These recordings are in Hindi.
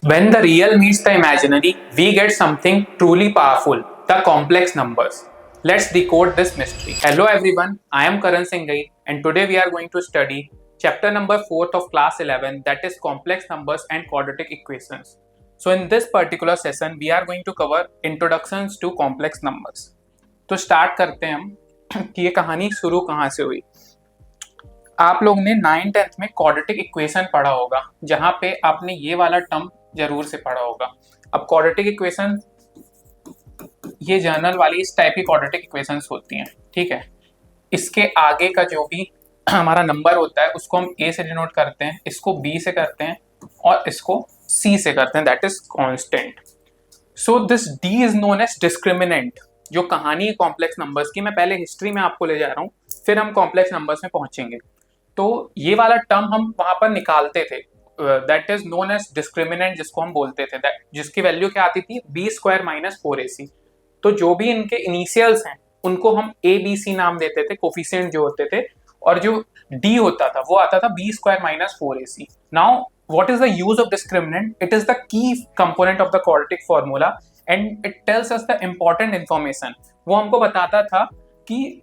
When the real meets the imaginary, we get something truly powerful, the complex numbers. Let's decode this mystery. Hello everyone, I am Karan Singhai and today we are going to study chapter number 4th of class 11, that is complex numbers and quadratic equations. So in this particular session we are going to cover introductions to complex numbers. तो स्टार्ट करते हैं हम कि ये कहानी शुरू कहाँ से हुई। आप लोग ने 9th-10th में क्वाड्रेटिक इक्वेशन पढ़ा होगा, जहां पे आपने ये वाला टर्म जरूर से पढ़ा होगा। अब क्वाड्रेटिक इक्वेशन ये जर्नल वाली इस टाइप की क्वाड्रेटिक इक्वेशंस होती हैं, ठीक है। इसके आगे का जो भी हमारा नंबर होता है उसको हम ए से डिनोट करते हैं, इसको बी से करते हैं और इसको सी से करते हैं, that is constant. So this D is known as discriminant. जो कहानी है कॉम्प्लेक्स नंबर्स की, मैं पहले हिस्ट्री में आपको ले जा रहा हूँ, फिर हम कॉम्प्लेक्स नंबर्स में पहुंचेंगे। तो ये वाला टर्म हम वहां पर निकालते थे, that is known as discriminant, जिसको हम बोलते थे, जिसकी वैल्यू क्या आती थी, बी स्क्वायर माइनस 4ac। तो जो भी इनके इनिशियल्स हैं उनको हम ए बी सी नाम देते थे, कोफिशिएंट जो होते थे, और जो डी होता था वो आता था B square minus 4ac। Now what is the use of discriminant? It is the key component of the quadratic formula and it tells us the important information. वो हमको बताता था कि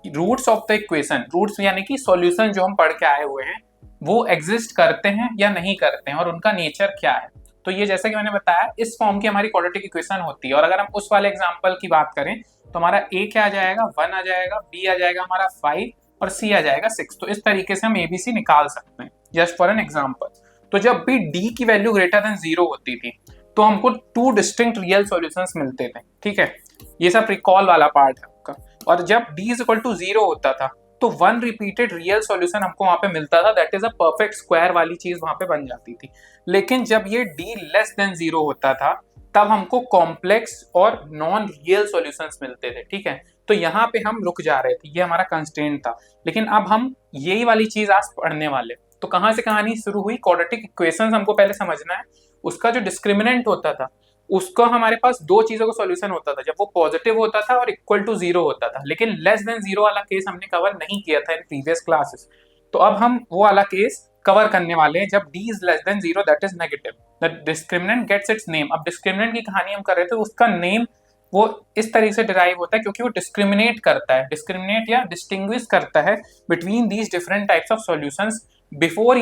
roots of the equation, roots यानी कि सॉल्यूशन जो हम पढ़ के आए हुए हैं वो एग्जिस्ट करते हैं या नहीं करते हैं और उनका नेचर क्या है। तो ये जैसे कि मैंने बताया इस फॉर्म की हमारी क्वाड्रेटिक इक्वेशन होती है। और अगर हम उस वाले एग्जांपल की बात करें तो हमारा ए क्या आ जाएगा, 1 आ जाएगा, बी आ जाएगा हमारा 5 और सी आ जाएगा 6। तो इस तरीके से हम एबीसी निकाल सकते हैं, जस्ट फॉर एन एग्जाम्पल। तो जब भी डी की वैल्यू ग्रेटर देन 0 होती थी तो हमको 2 डिस्टिंक्ट रियल सॉल्यूशंस मिलते थे, ठीक है। ये सब रिकॉल वाला पार्ट है आपका। और जब d इज इक्वल टू 0 होता था तो 1 रिपीटेड रियल सॉल्यूशन हमको वहां पे मिलता था, that is a perfect square वाली चीज वहां पे बन जाती थी। लेकिन जब ये d लेस देन 0 होता था तब हमको कॉम्प्लेक्स और नॉन रियल सॉल्यूशंस मिलते थे, ठीक है। तो यहाँ पे हम रुक जा रहे थे, ये हमारा कंस्ट्रेंट था। लेकिन अब हम यही वाली चीज आज पढ़ने वाले। तो कहाँ से कहानी शुरू हुई, क्वाड्रेटिक इक्वेशंस हमको पहले समझना है। उसका जो डिस्क्रिमिनेंट होता था उसका हमारे पास दो चीजों का सॉल्यूशन होता था, जब वो पॉजिटिव होता था और इक्वल टू 0 होता था। लेकिन लेस देन 0 वाला केस हमने कवर नहीं किया था इन प्रीवियस क्लासेस। तो अब हम वो वाला केस कवर करने वाले हैं जब d is less than 0, that is negative, the discriminant gets its name. अब डिस्क्रिमिनेंट की कहानी हम कर रहे थे, उसका नेम वो इस तरीके से डिराइव होता है क्योंकि वो डिस्क्रिमिनेट करता है, डिस्क्रिमिनेट या डिस्टिंग्विश करता है between these different types of solutions before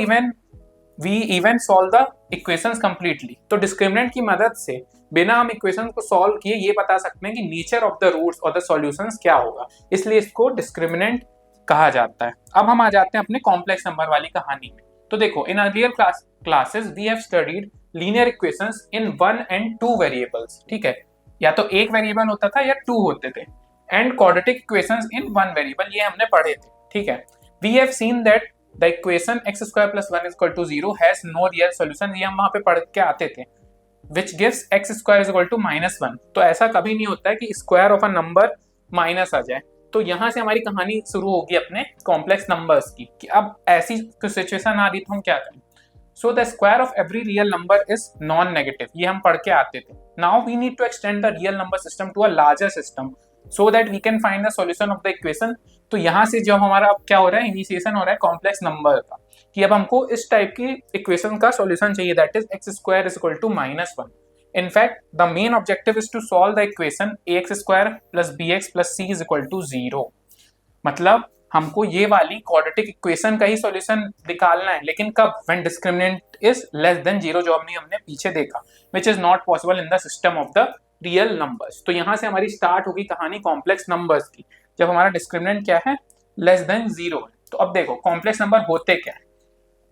we even solve the equations completely. तो डिस्क्रिमिनेंट की मदद से बिना हम इक्वेशन को सॉल्व किए ये बता सकते हैं कि नेचर ऑफ द रूट्स और द सॉल्यूशंस क्या होगा, इसलिए इसको डिस्क्रिमिनेंट कहा जाता है। अब हम आ जाते हैं अपने कॉम्प्लेक्स नंबर वाली कहानी में। तो देखो, in earlier classes we have studied linear equations in 1 and 2 variables, ठीक है। या तो एक वेरिएबल होता था या 2 होते थे। And quadratic equations in 1 variable, ये हमने पढ़े थे, ठीक है। We have seen that the equation x square plus 1 is equal to 0 has no real solution, ये हम वहां पे पढ़ के आते थे, which gives x square is equal to -1। तो ऐसा कभी नहीं होता है कि square of a number minus आ जाए। तो यहाँ से हमारी कहानी शुरू होगी अपने कॉम्प्लेक्स नंबर्स की, कि अब ऐसी सिचुएशन आ रही तो हम क्या करें। So the square of every real number is non negative, ये हम पढ़ के आते थे। Now we need to extend the real number system to a larger system so that we can find the solution of the equation. तो यहाँ से जो हमारा अब क्या हो रहा है, इनिशिएशन हो रहा है कॉम्प्लेक्स नंबर का, कि अब हमको इस टाइप की इक्वेशन का सॉल्यूशन चाहिए, that is x square is equal to -1। In fact, the main objective is to solve the equation ax square plus bx plus c is equal to 0। मतलब हमको ये वाली क्वाड्रेटिक इक्वेशन का ही सॉल्यूशन निकालना है, लेकिन कब, when discriminant is less than 0, जो हमने पीछे देखा, which is not possible in the system of the real numbers। तो यहाँ से हमारी स्टार्ट होगी कहानी कॉम्प्लेक्स नंबर्स की, जब हमारा डिस्क्रिमिनेंट क्या है, लेस देन 0 है। तो अब देखो कॉम्प्लेक्स नंबर होते क्या है।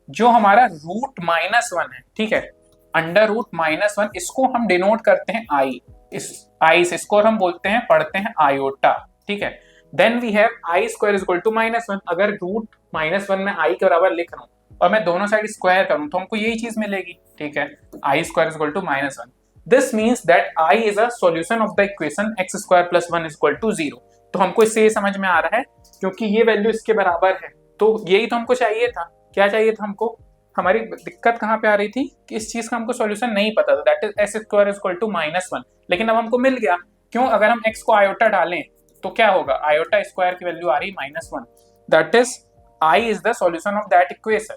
जो हमारा रूट -1 है, ठीक है, अंडर रूट -1, इसको हम डिनोट करते हैं i, इस i से, इसको हम बोलते हैं, पढ़ते हैं आयोटा, ठीक है। Then we have i square is equal to -1। अगर रूट -1 में i के बराबर लिख रहा हूं और मैं दोनों साइड स्क्वायर करूं तो हमको यही चीज मिलेगी, ठीक है, i square is equal to -1। This means that i is a solution of the equation x square plus 1 is equal to 0। तो हमको इससे ये समझ में आ रहा है क्योंकि ये वैल्यू इसके बराबर है, तो यही तो हमको चाहिए था। क्या चाहिए था हमको, हमारी दिक्कत कहाँ पे आ रही थी कि इस चीज का हमको सॉल्यूशन नहीं पता था, that is x square is equal to -1। लेकिन अब हमको मिल गया, क्यों, अगर हम x को आयोटा डालें तो क्या होगा, आयोटा स्क्वायर की वैल्यू आ रही -1, that is i is the solution of that equation.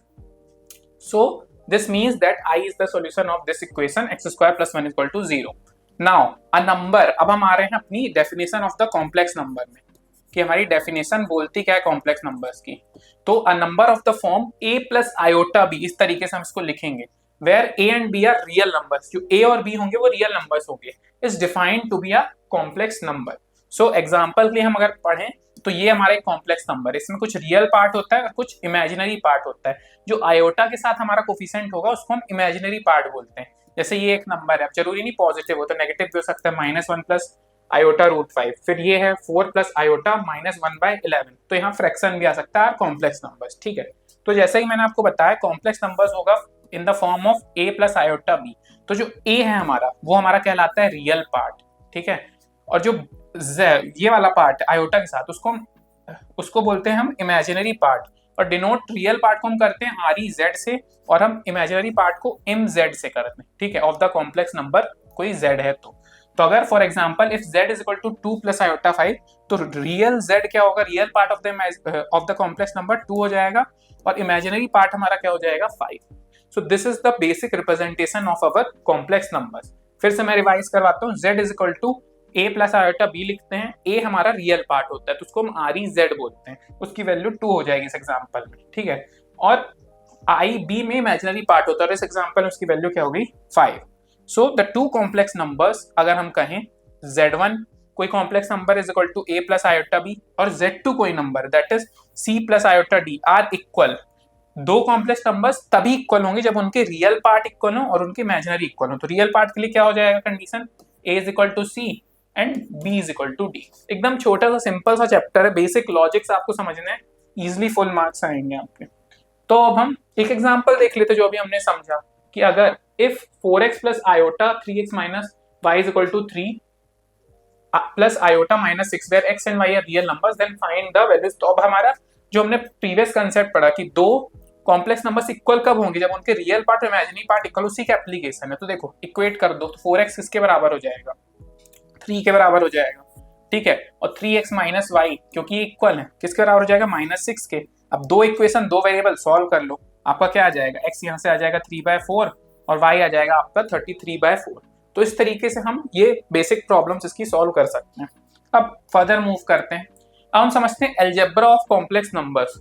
So This means that I is the solution of this equation x square plus 1 equal to 0. Now a number, अब हम आ रहे हैं अपनी definition of the complex number में, कि हमारी definition बोलती क्या है complex numbers की. तो a number of the form a plus iota b, इस तरीके से हम इसको लिखेंगे, where a and b are real numbers, जो a और b होंगे वो real numbers होंगे, is defined to be a complex number. So example के लिए हम अगर पढ़ें तो ये हमारा एक कॉम्प्लेक्स नंबर है, इसमें कुछ रियल पार्ट होता है और कुछ इमेजिनरी पार्ट होता है. जो आयोटा के साथ हमारा कोफिशिएंट होगा उसको हम इमेजिनरी पार्ट बोलते हैं. जैसे ये एक नंबर है, अब जरूरी नहीं पॉजिटिव हो, तो नेगेटिव भी हो सकता है, -1 प्लस आयोटा √5. फिर ये है 4 प्लस आयोटा -1/11. तो यहाँ फ्रैक्शन भी आ सकता है कॉम्प्लेक्स नंबर्स. ठीक है, तो जैसे ही मैंने आपको बताया कॉम्प्लेक्स नंबर्स होगा in the form of a plus iota b. तो जो a है हमारा वो हमारा कहलाता है रियल पार्ट. ठीक है, और जो ये वाला पार्ट आयोटा के साथ उसको बोलते हैं हम इमेजिनरी पार्ट. और डिनोट रियल पार्ट को हम करते हैं REZ से और हम इमेजिनरी पार्ट को MZ से करते हैं. ठीक है, ऑफ द कॉम्प्लेक्स नंबर कोई Z है तो अगर for example if Z is equal to 2 plus iota 5, तो रियल Z क्या होगा, real part of the complex number 2 हो जाएगा और इमेजिनरी पार्ट हमारा क्या हो जाएगा 5. So this is the basic representation of our complex numbers. फिर से मैं रिवाइज करवाता हूँ. Z is equal to a plus iota b लिखते हैं, a हमारा रियल पार्ट होता है तो उसको हम REZ बोलते हैं, उसकी वैल्यू 2 हो जाएगी इस एग्जांपल में. ठीक है, और IB में इमेजिनरी पार्ट होता है, इस एग्जांपल में उसकी वैल्यू क्या होगी 5. So the two complex numbers अगर हम कहें Z1 कोई complex number is equal to a plus iota b और Z2 कोई number that is c plus iota d are equal. दो कॉम्प्लेक्स नंबर्स तभी इक्वल होंगे जब उनके रियल पार्ट इक्वल हो और उनके इमेजिनरी इक्वल हो. तो रियल पार्ट के लिए क्या हो जाएगा condition, a is equal to c and b is equal to d. एकदम छोटा सा सिंपल सा चैप्टर है, बेसिक लॉजिक्स आपको समझने हैं, इजिली फुल मार्क्स आएंगे आपके. तो अब हम एक एग्जांपल देख लेते जो अभी हमने समझा कि अगर if 4x plus iota 3x minus y is equal to 3 plus iota minus 6 where x and y are real numbers then find the values. तो अब हमारा जो हमने प्रीवियस कंसेप्ट पढ़ा कि दो कॉम्प्लेक्स नंबर्स इक्वल कब होंगे, जब उनके रियल पार्ट और इमेजिनरी पार्ट इक्वल, उसी का एप्लीकेशन है. तो देखो इक्वेट कर दो, तो 4x किसके बराबर हो जाएगा, 3 के बराबर हो जाएगा. ठीक है, और 3x माइनस वाई क्योंकि इक्वल है किसके बराबर हो जाएगा -6 के. अब दो इक्वेशन दो वेरिएबल सॉल्व कर लो, आपका क्या आ जाएगा, x यहाँ से आ जाएगा 3/4 और y आ जाएगा आपका 33/4. तो इस तरीके से हम ये बेसिक प्रॉब्लम्स इसकी सॉल्व कर सकते हैं. अब फर्दर मूव करते हैं. अब हम समझते हैं अलजेब्रा ऑफ कॉम्प्लेक्स नंबर्स.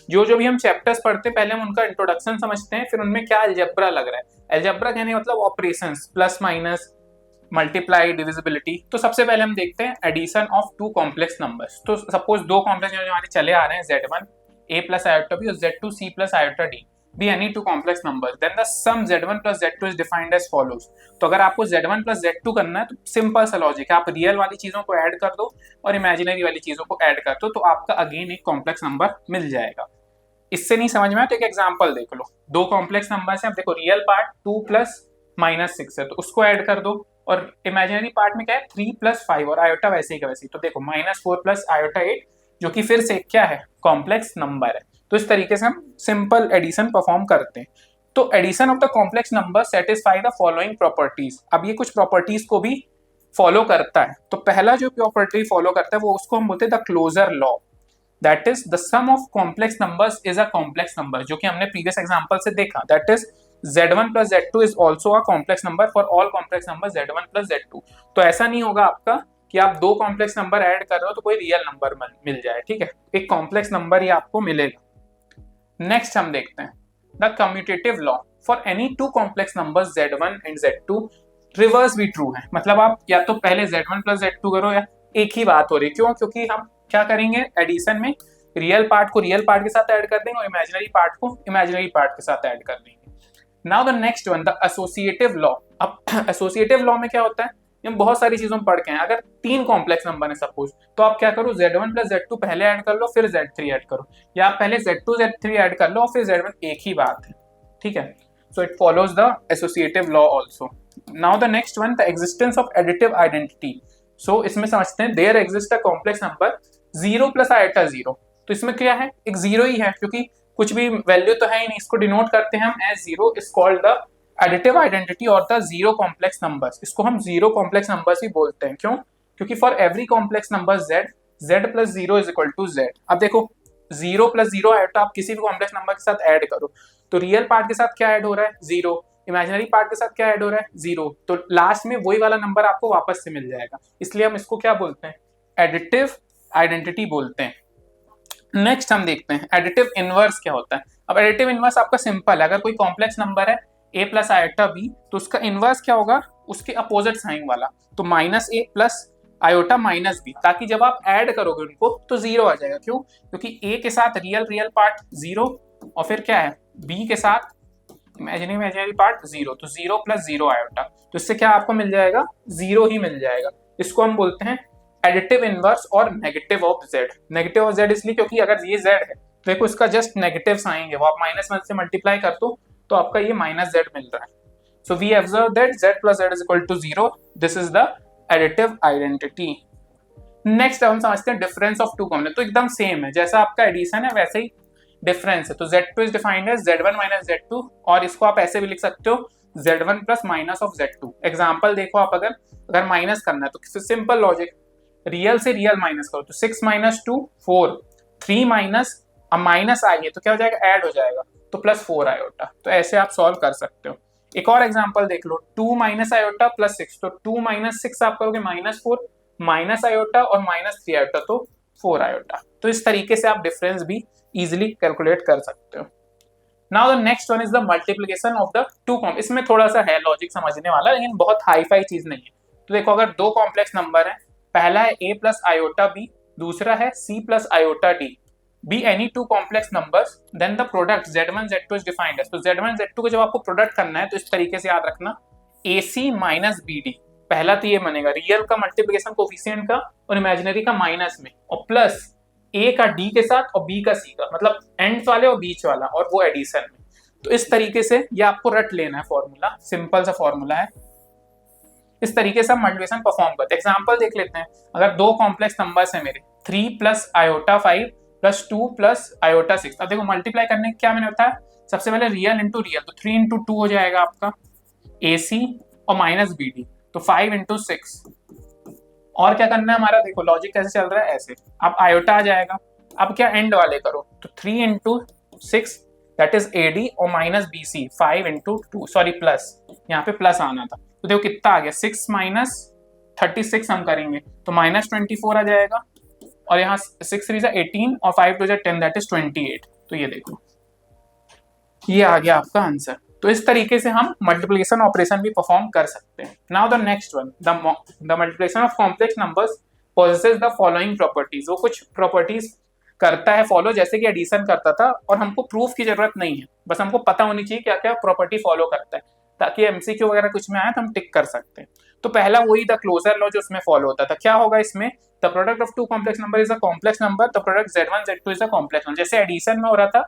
जो भी हम चैप्टर्स पढ़ते हैं पहले हम उनका इंट्रोडक्शन समझते हैं, फिर उनमें क्या अलजेब्रा लग रहा है. अलजेब्रा कहने मतलब operations, plus minus, multiply, divisibility. तो सबसे पहले हम देखते हैं addition of two complex numbers. तो सपोज दो कॉम्प्लेक्स नंबर हमारे चले आ रहे हैं Z1 a plus iota b और Z2 c plus iota d be any two complex numbers, then the sum Z1 plus Z2 is defined as follows. तो अगर आपको Z1 plus Z2 करना है तो सिंपल सा लॉजिक है, आप रियल वाली चीजों को ऐड कर दो और इमेजिनरी वाली चीजों को ऐड कर दो, तो आपका अगेन एक कॉम्प्लेक्स नंबर मिल जाएगा. इससे नहीं समझ में आया तो एक एग्जांपल देख लो. दो कॉम्प्लेक्स नंबर है, अब देखो रियल पार्ट 2 प्लस -6 है तो उसको ऐड कर दो, और इमेजिनरी पार्ट में क्या है 3 प्लस 5 और आयोटा वैसे ही का वैसे ही. तो देखो -4 प्लस आयोटा 8 जो कि फिर से क्या है कॉम्प्लेक्स नंबर है. तो इस तरीके से हम सिंपल एडिशन परफॉर्म करते हैं. तो addition of the complex number satisfy the following properties. अब ये कुछ प्रॉपर्टीज को भी फॉलो करता है. तो पहला जो प्रॉपर्टी फॉलो करता है वो उसको हम बोलते हैं the closure law, that is the sum of complex numbers is a complex number, जो कि हमने प्रीवियस एग्जांपल से देखा. That is Z1 plus Z2 is also a complex number for all complex numbers Z1 plus Z2. तो ऐसा नहीं होगा आपका कि आप दो कॉम्प्लेक्स नंबर ऐड कर रहे हो तो कोई रियल नंबर मिल जाए. ठीक है, एक कॉम्प्लेक्स नंबर ही आपको मिलेगा. नेक्स्ट हम देखते हैं the commutative law for any two complex numbers Z1 and Z2 reverse भी ट्रू है. मतलब आप या तो पहले Z1 plus Z2 करो या एक ही बात हो रही. क्यों, क्योंकि हम क्या करेंगे एडिशन में रियल पार्ट को रियल पार्ट के साथ ऐड कर देंगे और इमेजिनरी पार्ट को इमेजिनरी पार्ट के साथ ऐड कर देंगे. Now the next one the associative law. अब एसोसिएटिव लॉ में क्या होता है, हम बहुत सारी चीजों में पढ़ के हैं. अगर तीन कॉम्प्लेक्स नंबर है सपोज, तो आप क्या करो Z1 plus Z2 पहले ऐड कर लो फिर Z3 ऐड करो, या आप पहले Z2 Z3 ऐड कर लो और फिर Z1. एक ही बात है. ठीक है, so it follows the associative law also. Now the next one the existence of additive identity. So इसमें समझते हैं there exist a complex number 0 plus iota 0. तो इसमें क्या है, एक जीरो ही है क्योंकि कुछ भी वैल्यू तो है ही नहीं. इसको डिनोट करते हैं हम as zero. Is called the additive identity और द जीरो कॉम्प्लेक्स नंबर्स. इसको हम जीरो कॉम्प्लेक्स नंबर्स ही बोलते हैं. क्यों, क्योंकि for every complex number z plus zero is equal to z. अब देखो जीरो प्लस जीरो आयोटा आप किसी भी कॉम्प्लेक्स नंबर के साथ ऐड करो तो रियल पार्ट के साथ क्या ऐड हो रहा है, जीरो, इमेजिनरी पार्ट के साथ क्या ऐड हो रहा है, जीरो, तो लास्ट में वही वाला नंबर आपको वापस से मिल जाएगा, इसलिए हम इसको क्या बोलते हैं, एडिटिव आइडेंटिटी बोलते हैं। नेक्स्ट हम देखते हैं एडिटिव इनवर्स क्या होता है। अब एडिटिव इनवर्स आपका सिंपल है, अगर कोई कॉम्प्लेक्स नंबर है a प्लस आयोटा बी तो उसका इनवर्स क्या होगा, उसके अपोजिट साइन वाला, तो माइनस ए प्लस आयोटा माइनस बी, ताकि जब आप ऐड करोगे उनको तो जीरो आ जाएगा। क्यों, क्योंकि ए के साथ रियल पार्ट जीरो और फिर क्या है बी के साथ इमेजिनरी पार्ट जीरो, तो जीरो प्लस जीरो आयोटा, तो इससे क्या आपको मिल जाएगा, जीरो ही मिल जाएगा। इसको हम बोलते हैं एडिटिव इनवर्स और negative of Z. Negative of Z इसलिए क्योंकि अगर ये जेड है तो देखो इसका जस्ट नेगेटिव साइन है, वो आप माइनस वन से मल्टीप्लाई कर दो तो आपका ये माइनस जेड मिल रहा है। So we observe that Z plus Z is equal to zero, this is the additive identity. Next हम समझते हैं डिफरेंस ऑफ टू कॉम्प्लेक्स, तो एकदम सेम है, जैसा आपका एडिशन है वैसे ही डिफरेंस है। तो Z2 is defined as Z1 minus Z2, और इसको आप ऐसे भी लिख सकते हो Z1 plus minus of Z2। Example देखो आप, अगर माइनस करना है तो सिंपल लॉजिक, रियल से रियल माइनस करो तो 6 माइनस 2 4, 3 माइनस, अब माइनस आई है तो क्या हो जाएगा, ऐड हो जाएगा तो प्लस 4 आयोटा, तो ऐसे आप सॉल्व कर सकते हो। एक और एग्जाम्पल देख लो, 2 माइनस आयोटा प्लस 6, तो 2 माइनस 6 आप करोगे माइनस 4, माइनस आयोटा और माइनस 3 आयोटा तो 4 आयोटा। तो इस तरीके से आप डिफरेंस भी इजिली कैलकुलेट कर सकते हो। Now the next one is the multiplication of the two complex. इसमें थोड़ा सा है लॉजिक समझने वाला, लेकिन बहुत हाई फाई चीज नहीं है। तो देखो अगर दो कॉम्प्लेक्स नंबर है, पहला है a प्लस आयोटा बी, दूसरा है c plus iota d, be any two complex numbers, then the product z1 z2 is defined as. तो z1 z2 को जब आपको प्रोडक्ट करना है तो इस तरीके से याद रखना, ac माइनस bd, पहला तो ये बनेगा रियल का मल्टीप्लिकेशन कोफिशिएंट का और इमेजिनरी का माइनस में, और प्लस a का d के साथ और b का c का, मतलब एंड वाले और बीच वाला, और वो एडिशन में। तो इस तरीके से ये आपको रट लेना है फॉर्मूला, सिंपल सा फॉर्मूला है। इस तरीके से हम मल्टीप्लिकेशन परफॉर्म करते हैं। एग्जांपल देख लेते हैं, अगर दो कॉम्प्लेक्स नंबर्स हैं मेरे 3 plus iota 5 plus 2 plus iota 6। अब देखो मल्टीप्लाई करने क्या मैंने होता है, सबसे पहले रियल इंटू रियल, तो 3 इंटू 2 हो जाएगा आपका AC और माइनस BD, तो 5 इंटू 6। और क्या करना है हमारा, देखो लॉजिक कैसे चल रहा है ऐसे, अब आयोटा आ जाएगा, अब क्या एंड वाले करो, तो 3 इंटू 6 दैट इज AD और minus BC 5 into 2, sorry plus, यहाँ पे प्लस आना था, तो देखो कितना आ गया 6 माइनस 36 हम करेंगे तो माइनस 24 आ जाएगा, और यहाँ 6 3 से 18 और 5 2 से 10 दैट इज 28। तो ये देखो ये आ गया आपका आंसर। तो इस तरीके से हम मल्टीप्लिकेशन ऑपरेशन भी परफॉर्म कर सकते हैं। Now the next one, the multiplication of complex numbers possesses the following properties. वो कुछ प्रॉपर्टीज करता है फॉलो, जैसे कि एडिशन करता था, और हमको प्रूफ की जरूरत नहीं है, बस हमको पता होनी चाहिए क्या क्या प्रॉपर्टी फॉलो करता है, ताकि MCQ वगैरह कुछ में आए तो हम टिक कर सकते हैं। तो पहला वही द क्लोजर लॉ जो उसमें फॉलो होता था, क्या होगा इसमें, the product of two complex number is a complex number, the product Z1 Z2 is a complex number. जैसे एडिशन में हो रहा था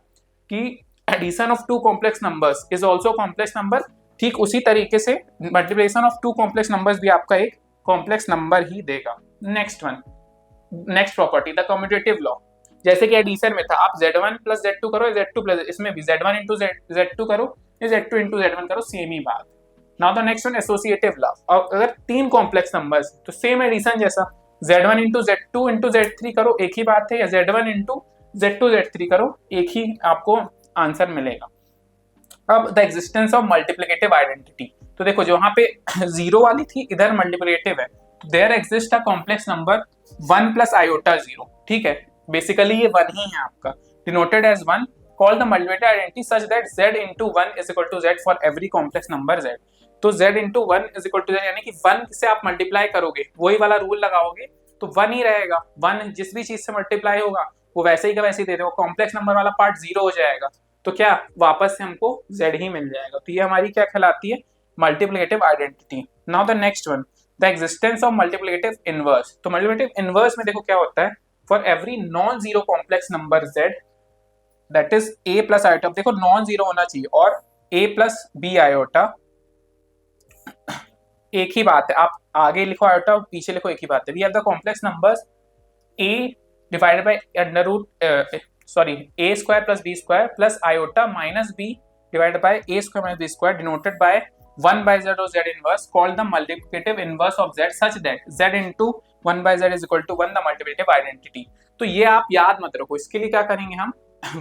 कि addition of two complex numbers is also complex number, ठीक उसी तरीके से multiplication of two complex numbers भी आपका एक कॉम्प्लेक्स नंबर ही देगा। Next one, next property the commutative law. जैसे कि एडिशन में था, आप Z1 प्लस Z2 करो, Z2 प्लस, इसमें भी Z1 इंटू Z2 करो, Z2 इंटू Z1 करो, सेम ही बात। Now the next one associative law. और अगर तीन कॉम्प्लेक्स नंबर्स तो सेम एडिशन जैसा, Z1 into Z2 into Z3 करो, एक ही बात है, या Z1 इंटू Z2 Z3 करो, एक ही आपको आंसर मिलेगा। अब the existence of multiplicative identity. तो देखो जो वहां पे जीरो वाली थी, इधर मल्टीप्लिकेटिव है, तो there exist a complex number 1 plus iota 0, ठीक है, बेसिकली ये 1 ही है आपका, denoted as 1, call the multiplicative identity such that Z into 1 is equal to Z for every complex number Z। तो Z into 1 is equal to Z, यानी कि 1 से आप मल्टीप्लाई करोगे, वही वाला रूल लगाओगे तो 1 ही रहेगा, 1 जिस भी चीज से मल्टीप्लाई होगा वो वैसे ही का वैसे ही दे देगा, कॉम्प्लेक्स नंबर वाला पार्ट 0 हो जाएगा, तो क्या वापस से हमको Z ही मिल जाएगा। तो ये हमारी क्या कहलाती है, multiplicative identity. Now the next one, the existence of multiplicative inverse. तो मल्टीप्लिकेटिव इनवर्स में देखो क्या होता है, for every non zero complex number Z that is A plus iota. देखो नॉन जीरो होना चाहिए, और A प्लस B आयोटा एक ही बात है, आप आगे लिखो आयोटा और पीछे लिखो एक ही बात है। We have the complex numbers A divided by under root A square plus B square plus iota minus B divided by A square minus B square, denoted by 1 by Z or Z inverse, called the multiplicative inverse of Z such that Z into 1 by Z is equal to 1, the multiplicative identity। तो ये आप याद मत रखो। इसके लिए क्या करेंगे हम,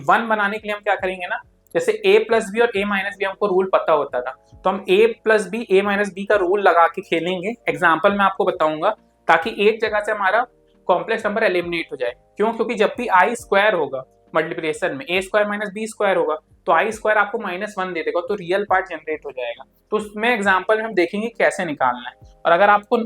1 बनाने के लिए हम क्या करेंगे ना, जैसे a प्लस बी और a माइनस बी हमको रूल पता होता था, तो हम a plus b a minus b का रूल लगा के खेलेंगे। एग्जाम्पल में आपको बताऊंगा, ताकि एक जगह से हमारा कॉम्प्लेक्स नंबर एलिमिनेट हो जाए। क्यों? क्योंकि जब भी आई स्क्वायर होगा मल्टीप्लिकेशन में, a square minus b square होगा, तो आई स्क्वायर आपको -1 दे देगा, तो रियल पार्ट जनरेट हो जाएगा। तो उसमें एग्जाम्पल में हम देखेंगे कैसे निकालना है। और अगर आपको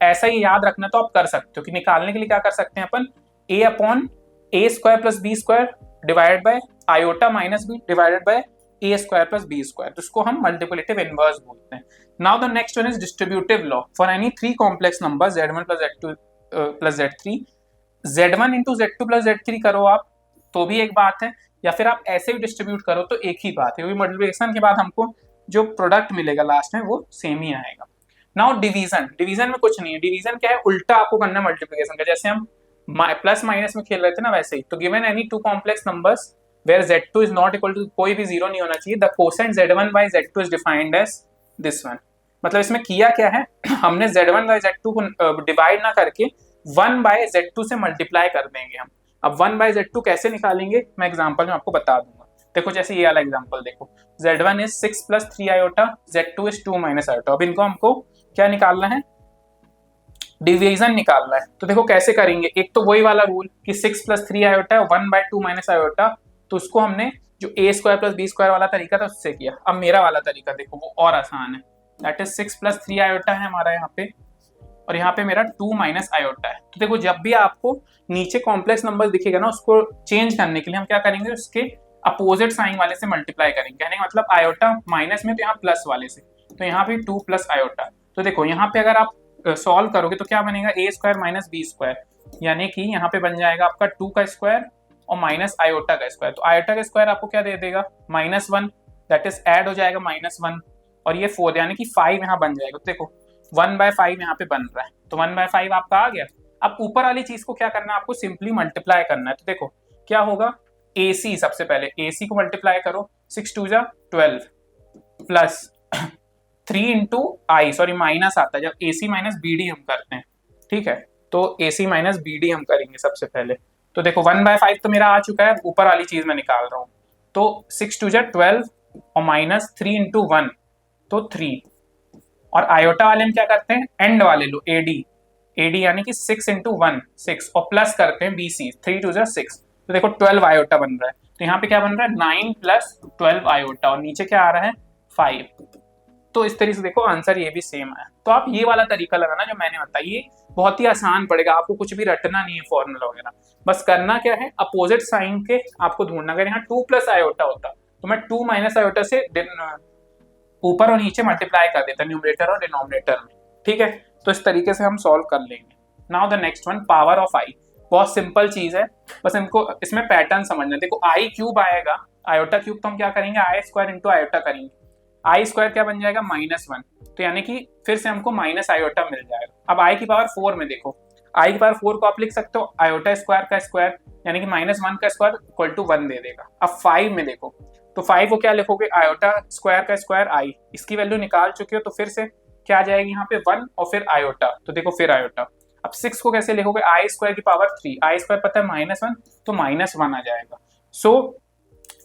ऐसा ही याद रखना है तो आप कर सकते हो कि निकालने के लिए क्या कर सकते हैं अपन, a upon a square plus b square divided by iota minus b divided by a square plus b square, तो इसको हम मल्टीप्लिकेटिव इनवर्स बोलते हैं। Now the next one is distributive law for any 3 complex number z1 plus z2 plus z3। z1 into z2 plus z3 करो आप तो भी एक बात है, या फिर आप ऐसे भी डिस्ट्रीब्यूट करो तो एक ही बात है, क्योंकि मल्टीप्लिकेशन के बाद हमको जो प्रोडक्ट मिलेगा लास्ट में वो सेम ही आएगा। नाउ डिवीजन, डिवीजन में कुछ नहीं है। डिवीजन क्या है, उल्टा आपको करना है मल्टीप्लिकेशन का। जैसे हम प्लस माइनस में खेल रहे थे ना, वैसे ही। तो given any 2 complex numbers where z2 is not equal to, कोई भी जीरो नहीं होना चाहिए, the quotient z1 by z2 is defined as this one. मतलब इसमें किया क्या है, हमने z1 बाय z2 को डिवाइड ना करके 1 बाय z2 से मल्टीप्लाई कर देंगे हम। अब 1 बाय z2 कैसे निकालेंगे, मैं एग्जांपल में आपको बता दूंगा। देखो जैसे ये वाला एग्जांपल देखो, z1 is 6 plus 3 iota, z2 is 2 minus iota. अब इनको हमको क्या निकालना है, डिवीजन निकालना है। तो देखो कैसे करेंगे, एक तो वही वाला रूल कि 6 plus 3 iota 1 by 2 minus iota, तो उसको हमने जो a square plus b square वाला तरीका था उससे किया। अब मेरा वाला तरीका देखो, वो और आसान है। दैट इज 6 प्लस 3 आयोटा है हमारा यहाँ पे, और यहाँ पे मेरा 2 माइनस आयोटा है। तो देखो जब भी आपको नीचे कॉम्प्लेक्स नंबर दिखेगा ना, उसको चेंज करने के लिए हम क्या करेंगे, उसके अपोजिट साइन वाले से मल्टीप्लाई करेंगे। कहने का मतलब आयोटा माइनस में, तो यहाँ प्लस वाले से, तो यहाँ पे 2 प्लस आयोटा। तो देखो यहाँ पे अगर आप सॉल्व करोगे तो क्या बनेगा, a square minus b square, यानी कि यहाँ पे बन जाएगा आपका 2 का स्क्वायर और माइनस आयोटा का स्क्वायर। तो आयोटा का स्क्वायर आपको क्या दे देगा, -1, दैट इज ऐड हो जाएगा -1, और ये 4 यानी कि 5 यहाँ बन जाएगा। तो देखो 1 बाय 5 यहाँ पे बन रहा है, तो 1 बाय 5 आपका आ गया। अब ऊपर वाली चीज को क्या करना है, आपको सिंपली मल्टीप्लाई करना है। तो देखो क्या होगा, AC सबसे पहले AC को मल्टीप्लाई करो, 6 2 जा 12 प्लस 3 इंटू आई, सॉरी माइनस आता है जब AC माइनस BD हम करते हैं, ठीक है। तो AC माइनस BD हम करेंगे सबसे पहले। तो देखो 1 बाय 5 तो मेरा आ चुका है, ऊपर वाली चीज मैं निकाल रहा हूँ। तो 6 2 जा 12 और माइनस 3 इंटू 1 तो 3, और आयोटा वाले हम क्या करते हैं, एंड वाले लो AD यानी कि 6 इंटू 1 6, और प्लस करते हैं BC 3 2 जा 6, तो देखो 12 आयोटा बन रहा है। तो यहाँ पे क्या बन रहा है, 9 प्लस 12 आयोटा, और नीचे क्या आ रहा है 5। तो इस तरीके से देखो आंसर ये भी सेम है। तो आप ये वाला तरीका लगाना जो मैंने बताया, ये बहुत ही आसान पड़ेगा, आपको कुछ भी रटना नहीं है फॉर्मूला वगैरह, बस करना क्या है, अपोजिट साइन के आपको ढूंढना। अगर यहाँ 2 प्लस आयोटा होता तो मैं 2 माइनस आयोटा से ऊपर और नीचे मल्टीप्लाई कर देता न्यूमरेटर और डिनोमिनेटर में, ठीक है। तो इस तरीके से हम सॉल्व कर लेंगे। Now the next one, power of i. बहुत सिंपल चीज है, बस इनको इसमें पैटर्न समझना। देखो आई क्यूब आएगा, आयोटा क्यूब तो हम क्या करेंगे, आई स्क्वायर इंटू आयोटा करेंगे। आई स्क्वायर क्या बन जाएगा, -1, तो यानी कि फिर से हमको माइनस आयोटा मिल जाएगा। अब आई की पावर 4 में देखो, आई की पावर 4 को आप लिख सकते हो आयोटा स्क्वायर का स्क्वायर, यानी कि -1 का स्क्वायर इक्वल टू 1 दे देगा। अब 5 में देखो, तो 5 को क्या लिखोगे, आयोटा स्क्वायर का स्क्वायर आई, इसकी वैल्यू निकाल चुके हो, तो फिर से क्या आ जाएगी यहाँ पे 1 और फिर आयोटा, तो देखो फिर आयोटा। अब 6 को कैसे लिखोगे, आई स्क्वायर की पावर 3, आई स्क्वायर पता है -1, तो -1 आ जाएगा। सो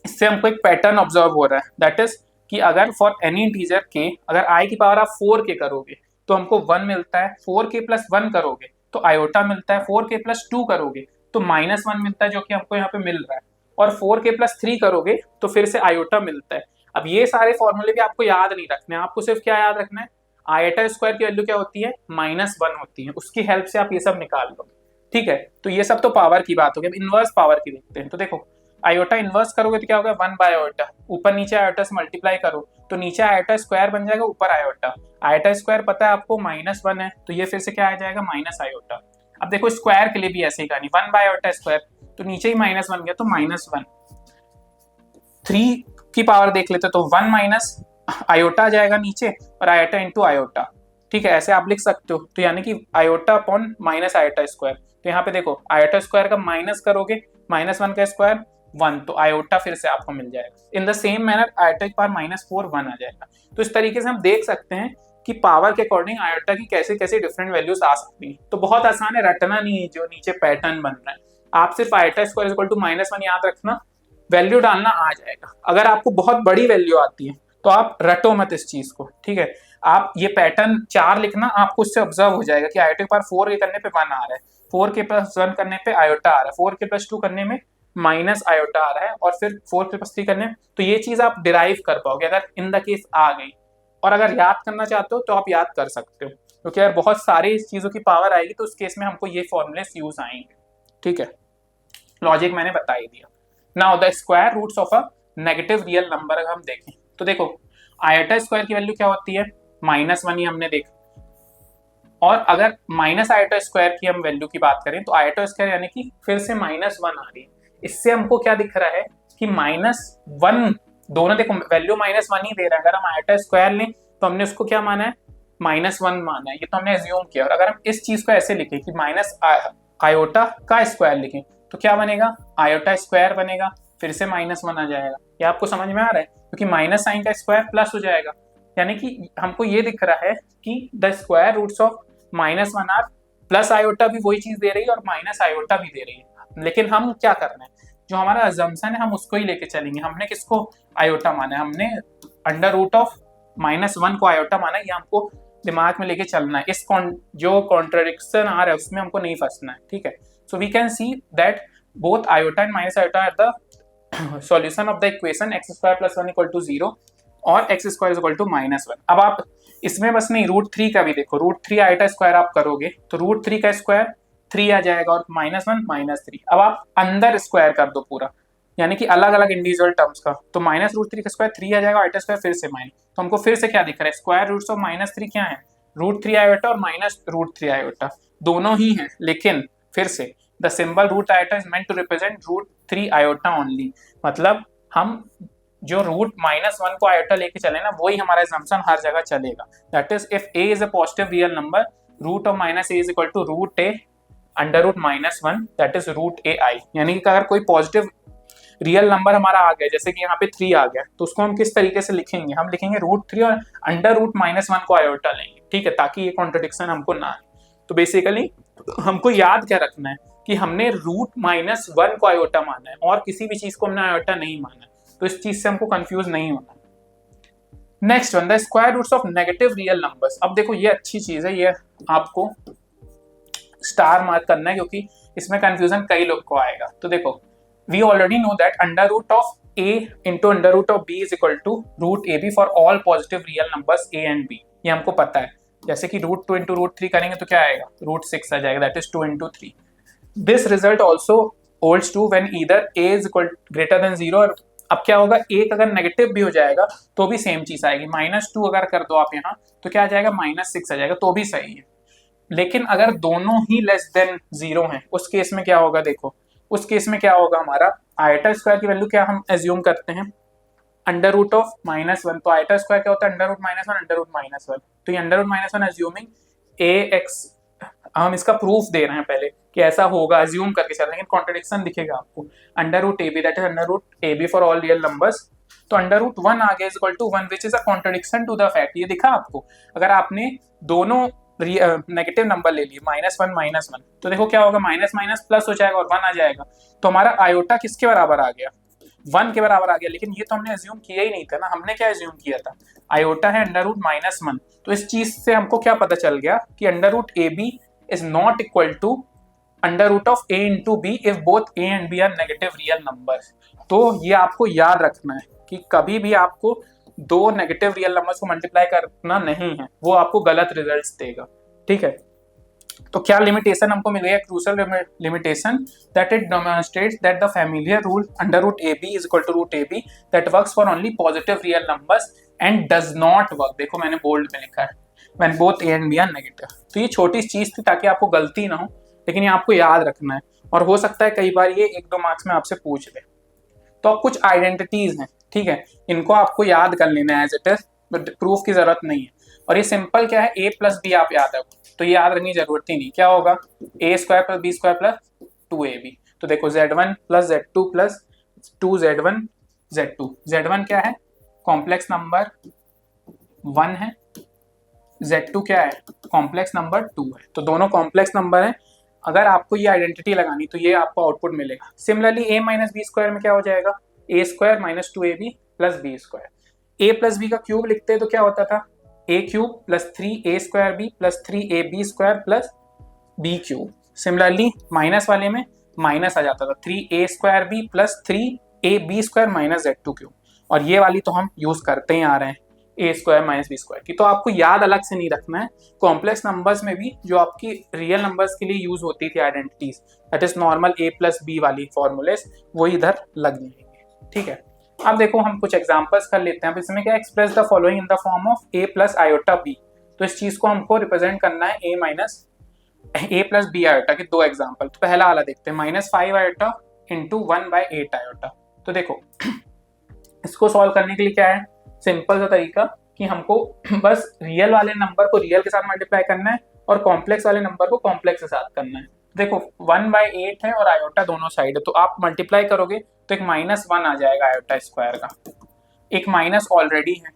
इससे हमको एक पैटर्न ऑब्जर्व हो रहा है, दैट इज कि अगर फॉर एनी इंटीजर के अगर आई की पावर आप 4k करोगे तो हमको 1 मिलता है, 4k प्लस 1 करोगे तो आयोटा मिलता है, 4k प्लस 2 करोगे तो -1 मिलता है, जो कि हमको यहाँ पे मिल रहा है, और 4k प्लस 3 करोगे तो फिर से आयोटा मिलता है। अब ये सारे फॉर्मूले भी आपको याद नहीं रखने, आपको सिर्फ क्या याद रखना है, आयोटा स्क्वायर की वैल्यू क्या होती है, -1 होती है, उसकी हेल्प से आप ये सब निकाल लो, ठीक है। तो ये सब तो पावर की बात होगी। अब इनवर्स पावर की देखते हैं। तो देखो आयोटा इनवर्स करोगे तो क्या होगा, 1 बाय आयोटा, ऊपर नीचे आयोटा से मल्टीप्लाई करो तो नीचे आयोटा स्क्वायर बन जाएगा, ऊपर आयोटा। आयोटा स्क्वायर पता है आपको -1 है, तो ये फिर से क्या आ जाएगा, माइनस आयोटा। अब देखो स्क्वायर के लिए भी ऐसे ही कहानी, 1 बाय आयोटा स्क्वायर, तो नीचे ही -1 गया तो -1। 3 की पावर देख लेते तो 1 माइनस आयोटा आ जाएगा नीचे, और आयोटा इंटू आयोटा, ठीक है, ऐसे आप लिख सकते हो। तो यानी कि iota upon minus iota square, तो यहाँ पे देखो आयोटा स्क्वायर का माइनस करोगे, -1 का स्क्वायर 1, तो आयोटा फिर से आपको मिल जाएगा। In the same manner iota की पावर -4 1 आ जाएगा। तो इस तरीके से हम देख सकते हैं कि पावर के अकॉर्डिंग आयोटा की कैसे कैसे डिफरेंट वैल्यूज आ सकती हैं। तो बहुत आसान है, रटना नहीं है जो नीचे पैटर्न बन रहा है, आप सिर्फ आयोटा स्क्वायर इक्वल टू -1 याद रखना, वैल्यू डालना आ जाएगा। अगर आपको बहुत बड़ी वैल्यू आती है तो आप रटो मत इस चीज को, ठीक है। आप ये पैटर्न 4 लिखना, आपको उससे ऑब्जर्व हो जाएगा कि आयोटा के पास 4 के करने पे 1 आ रहा है, 4 के प्लस 1 करने पे आयोटा आ रहा है, 4 के प्लस 2 करने में माइनस आयोटा आ रहा है, और फिर 4 के प्लस 3 करने में, तो ये चीज आप डिराइव कर पाओगे अगर इन द केस आ गई। और अगर याद करना चाहते हो तो आप याद कर सकते हो, क्योंकि अगर बहुत सारी इस चीजों की पावर आएगी तो उस केस में हमको ये फॉर्मूलेस यूज आएंगे, ठीक है। लॉजिक मैंने बता ही दिया। Now the square roots of a negative real number अगर हम देखें तो देखो आयोटा स्क्वायर की वैल्यू क्या होती है, -1 ही हमने देखा। और अगर माइनस आयोटा स्क्वायर की हम वैल्यू की बात करें तो आयोटा स्क्वायर यानी कि फिर से -1 आ रही है। इससे हमको क्या दिख रहा है कि -1 दोनों देखो वैल्यू -1 ही दे रहा है। अगर हम आयोटा स्क्वायर लें तो हमने उसको क्या माना है, -1 माना है, ये तो हमने एज्यूम किया। और अगर हम इस चीज को ऐसे लिखें कि माइनस आयोटा का स्क्वायर लिखें तो क्या बनेगा, आयोटा स्क्वायर बनेगा, फिर से -1 आ जाएगा। ये आपको समझ में आ रहा है, क्योंकि माइनस साइन का स्क्वायर प्लस हो जाएगा। यानी कि हमको ये दिख रहा है कि the square roots of -1 are plus iota भी वही चीज दे रही है और माइनस आयोटा भी दे रही है। लेकिन हम क्या कर रहे हैं, जो हमारा अजम्पशन है हम उसको ही लेके चलेंगे। हमने किसको आयोटा माना है, हमने अंडर रूट ऑफ -1 को आयोटा माना है। ये हमको दिमाग में लेके चलना है। इस जो कॉन्ट्रडिक्शन आ रहा है उसमें हमको नहीं फंसना है, ठीक है। So we can see that both iota and minus iota are the solution of the equation x² + 1 = 0 और x² = -1। अब आप इसमें बस नहीं, √3 का भी देखो, √3 आयोटा स्क्वायर आप करोगे तो √3 का स्क्वायर 3 आ जाएगा और -1 -3। अब आप अंदर स्क्वायर कर दो पूरा, यानी कि अलग अलग इंडिविजुअल टर्म्स का, तो -√3 का स्क्वायर 3 आ जाएगा, आयोटा स्क्वायर फिर से माइनस। तो हमको फिर से क्या दिख रहा है, स्क्वायर रूट्स ऑफ -3 क्या है, √3 आयोटा और -√3 आयोटा दोनों ही हैं। लेकिन फिर से the symbol root iota is meant to represent √3 iota only. मतलब हम जो √-1 को आयोटा लेके चले ना, वही हमारा assumption हर जगह चलेगा। That is if a is a positive real number, root of -a is equal to √a under root -1, that is √ai। यानी कि अगर कोई पॉजिटिव रियल नंबर हमारा आ गया, जैसे कि यहाँ पे 3 आ गया, तो उसको हम किस तरीके से लिखेंगे, हम लिखेंगे √3 और अंडर रूट -1 को आयोटा लेंगे, ठीक है, ताकि ये कॉन्ट्रडिक्शन हमको ना आए। तो बेसिकली हमको याद क्या रखना है कि हमने √-1 को आयोटा माना है और किसी भी चीज को हमने आयोटा नहीं माना है, तो इस चीज से हमको कंफ्यूज नहीं होना। Next one, the square roots of negative real numbers. अब देखो ये अच्छी चीज है, ये आपको स्टार मार्क करना है क्योंकि इसमें कंफ्यूजन कई लोग को आएगा। तो देखो we already know that under root of a into under root of b is equal to √ab for all positive real numbers a and b, ये हमको पता है। जैसे कि √2 इंटू √3 करेंगे तो क्या आएगा, √6 आ जाएगा, that is 2 into 3। This result also holds true when either a is greater than 0। और अब क्या होगा, एक अगर नेगेटिव भी हो जाएगा तो भी सेम चीज आएगी, -2 अगर कर दो आप यहाँ तो क्या आ जाएगा, -6 आ जाएगा, तो भी सही है। लेकिन अगर दोनों ही लेस देन 0 हैं, उस केस में क्या होगा, देखो उस केस में क्या होगा, हमारा आयोटा स्क्वायर की वैल्यू क्या हम एज्यूम करते हैं, अंडर रूट ऑफ -1। तो आयोटा स्क्वायर क्या होता है, अंडर रूट -1 अंडर रूट -1। तो ये अंडर रूट -1 एज्यूमिंग ax, हम इसका प्रूफ दे रहे हैं पहले कि ऐसा होगा, एज्यूम करके चल रहे हैं, लेकिन कॉन्ट्रडिक्शन दिखेगा आपको। Under root ab that is under root ab for all real numbers, तो अंडर रूट 1 आ गया is equal to 1 which is a contradiction to the fact. ये दिखा आपको, अगर आपने दोनों नेगेटिव नंबर ले लिए -1 -1, तो देखो क्या होगा, माइनस माइनस प्लस हो जाएगा और 1 आ जाएगा। तो हमारा आयोटा किसके बराबर आ गया, 1 के बराबर आ गया। लेकिन ये तो हमने एज्यूम किया ही नहीं था ना, हमने क्या एज्यूम किया था, आयोटा है अंडर रूट -1। तो इस चीज से हमको क्या पता चल गया कि under root ab is not equal to under root of a into b if both a and b are negative real numbers. तो ये आपको याद रखना है कि कभी भी आपको दो नेगेटिव रियल नंबर्स को मल्टीप्लाई करना नहीं है, वो आपको गलत रिजल्ट्स देगा, ठीक है। तो क्या लिमिटेशन हमको मिल गया, crucial limitation that it demonstrates that the familiar rule under root ab is equal to √ab that works for only positive real numbers and does not work, देखो मैंने बोल्ड में लिखा है, when both a and b are negative. तो ये छोटी चीज थी ताकि आपको गलती ना हो, लेकिन ये आपको याद रखना है, और हो सकता है कई बार ये 1-2 मार्क्स में आपसे पूछ ले। तो अब कुछ आइडेंटिटीज हैं, ठीक है, इनको आपको याद कर लेना है as it is, but proof की जरूरत नहीं है। और ये सिंपल क्या है, a प्लस b आप याद रखो, तो ये याद रखने की जरूरत ही नहीं। क्या होगा, a² + b² + 2ab। तो देखो z1 + z2 + 2z1 z2। z1 क्या है, कॉम्प्लेक्स नंबर 1 है, z2 क्या है, कॉम्प्लेक्स नंबर 2 है। तो दोनों कॉम्प्लेक्स नंबर है। अगर आपको ये आइडेंटिटी लगानी तो ये आपको आउटपुट मिलेगा। Similarly a minus b square में क्या हो जाएगा, a square minus 2ab plus b square. a plus b का क्यूब लिखते हैं तो क्या होता था, a cube plus 3a square b plus 3ab square plus b cube. Similarly minus वाले में माइनस आ जाता था 3a square b plus 3ab square minus z2 cube. और ये वाली तो हम यूज करते ही आ रहे हैं ए स्क्वायर माइनस बी स्क्वायर की, तो आपको याद अलग से नहीं रखना है। कॉम्प्लेक्स नंबर्स में भी जो आपकी रियल नंबर्स के लिए यूज होती थी identities, that is normal a plus b वाली फॉर्मूलेस, वो इधर लग जाएंगे। ठीक है, अब देखो हम कुछ एग्जांपल्स कर लेते हैं। अब इसमें क्या, express the following in the form of a plus iota b। तो इस चीज को हमको रिप्रेजेंट करना है a minus a plus b iota के दो एग्जाम्पल। तो पहला वाला देखते हैं, माइनस 5 आयोटा इंटू 1/8 आयोटा। तो देखो इसको सॉल्व करने के लिए क्या है, सिंपल सा तरीका कि हमको बस रियल वाले नंबर को रियल के साथ मल्टीप्लाई करना है और कॉम्प्लेक्स वाले नंबर को कॉम्प्लेक्स के साथ करना है। देखो 1/8 है और आयोटा दोनों साइड है, तो आप मल्टीप्लाई करोगे तो एक -1 आ जाएगा आयोटा स्क्वायर का, एक माइनस ऑलरेडी है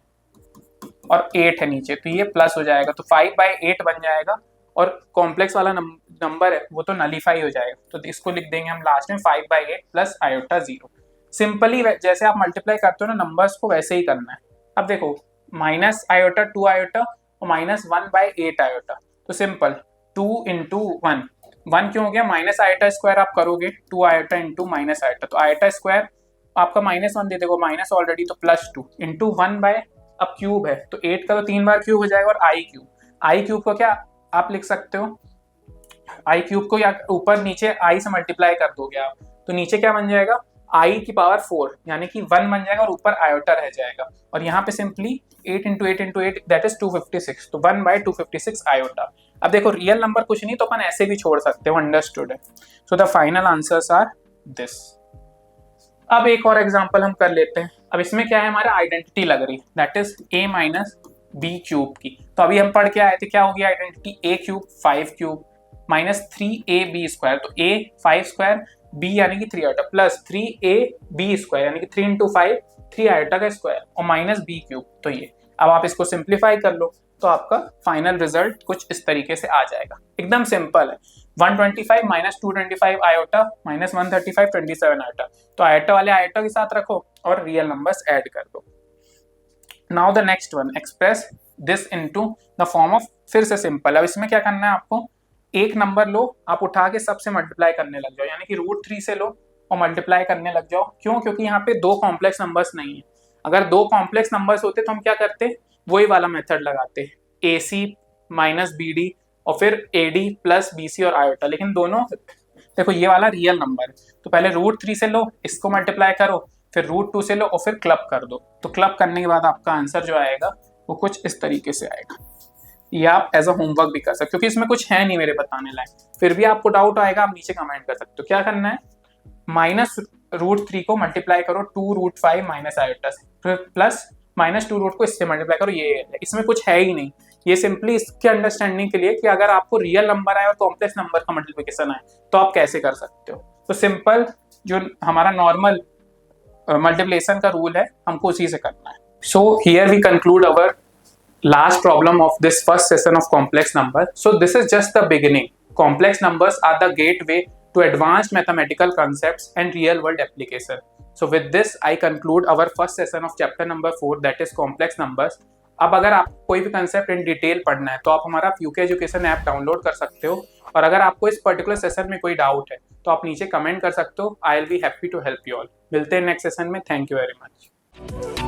और 8 है नीचे, तो ये प्लस हो जाएगा, तो 5/8 बन जाएगा। और कॉम्प्लेक्स वाला नंबर है वो तो नलीफाई हो जाएगा, तो इसको लिख देंगे हम लास्ट में 5/8 प्लस आयोटा 0। सिंपली जैसे आप मल्टीप्लाई करते हो ना नंबर्स को, वैसे ही करना है। अब देखो माइनस आयोटा 2 आयोटा और माइनस 1/8 आयोटा, तो सिंपल 2 इंटू 1 क्यों हो गया, माइनस आयोटा स्क्वायर आप करोगे 2 आयोटा इंटू माइनस आयोटा, तो आयोटा स्क्वायर आपका -1 दे देगा, माइनस ऑलरेडी तो +2 इंटू 1 अब क्यूब है तो 8 का तो 3 बार क्यूब हो जाएगा, और आई क्यूब को क्या आप लिख सकते हो, आई क्यूब को या ऊपर नीचे आई से मल्टीप्लाई कर दोगे आप, तो नीचे क्या बन जाएगा आई की पावर 4 यानी कि 1 बन जाएगा और ऊपर आयोटा रह जाएगा। और यहाँ पे simply 8 into 8 into 8 that is 256, तो 1/256 आयोटा। अब देखो रियल नंबर कुछ नहीं तो अपन ऐसे भी छोड़ सकते हो, अंडरस्टूड है। So the final answers are this. अब एक और एग्जांपल हम कर लेते हैं। अब इसमें क्या है, हमारा आइडेंटिटी लग रही है that is a minus b cube की। तो अभी हम पढ़ के आए थे, क्या होगी identity, a cube 5 cube minus 3ab square, तो a 5 स्क्वायर b यानी कि 3 आयोटा प्लस 3ab स्क्वायर यानी कि 3 इंटू 5 3 आयोटा का स्क्वायर और माइनस b क्यूब। तो ये अब आप इसको सिंप्लीफाई कर लो तो आपका फाइनल रिजल्ट कुछ इस तरीके से आ जाएगा, एकदम सिंपल है। 125 माइनस 225 आयोटा माइनस 135 27 आयोटा, तो आयोटा वाले आयोटा के साथ रखो और रियल नंबर्स ऐड कर दो। Now the next one, express this into the form of, फिर से सिंपल। अब इसमें क्या करना है आपको, एक नंबर लो आप उठा के सबसे मल्टीप्लाई करने लग जाओ, यानी कि √3 से लो और मल्टीप्लाई करने लग जाओ। क्यों, क्योंकि यहाँ पे दो कॉम्प्लेक्स नंबर्स नहीं है। अगर दो कॉम्प्लेक्स नंबर्स होते तो हम क्या करते, वही वाला मेथड लगाते, AC माइनस BD और फिर AD प्लस BC और आयोटा। लेकिन दोनों देखो ये वाला रियल नंबर है, तो पहले √3 से लो, इसको मल्टीप्लाई करो, फिर √2 से लो और फिर क्लब कर दो। तो क्लब करने के बाद आपका आंसर जो आएगा वो कुछ इस तरीके से आएगा। ये आप एज अ होमवर्क भी कर सकते हो, क्योंकि इसमें कुछ है नहीं मेरे बताने लायक। फिर भी आपको डाउट आएगा, आप नीचे कमेंट कर सकते हो। क्या करना है, माइनस √3 को मल्टीप्लाई करो 2√5 माइनस आयोटा से, फिर प्लस -2 को इससे मल्टीप्लाई करो, ये इसमें कुछ है ही नहीं। ये सिंपली इसके अंडरस्टैंडिंग के लिए कि अगर आपको रियल नंबर आए और कॉम्प्लेक्स नंबर का मल्टीप्लिकेशन आए तो आप कैसे कर सकते हो। तो सिंपल जो हमारा नॉर्मल मल्टीप्लिकेशन का रूल है हमको उसी से करना है। So here we conclude our last problem of this first session of complex number. So this is just the beginning. Complex numbers are the gateway to advanced mathematical concepts and real world application. So with this I conclude our first session of chapter number 4, that is complex numbers. अब अगर आप कोई भी कंसेप्ट इन डिटेल पढ़ना है तो आप हमारा यूके एजुकेशन ऐप डाउनलोड कर सकते हो, और अगर आपको इस पर्टिकुलर सेशन में कोई डाउट है तो आप नीचे कमेंट कर सकते हो। I will be happy to help you all. मिलते हैं नेक्स्ट सेशन में। Thank you very much.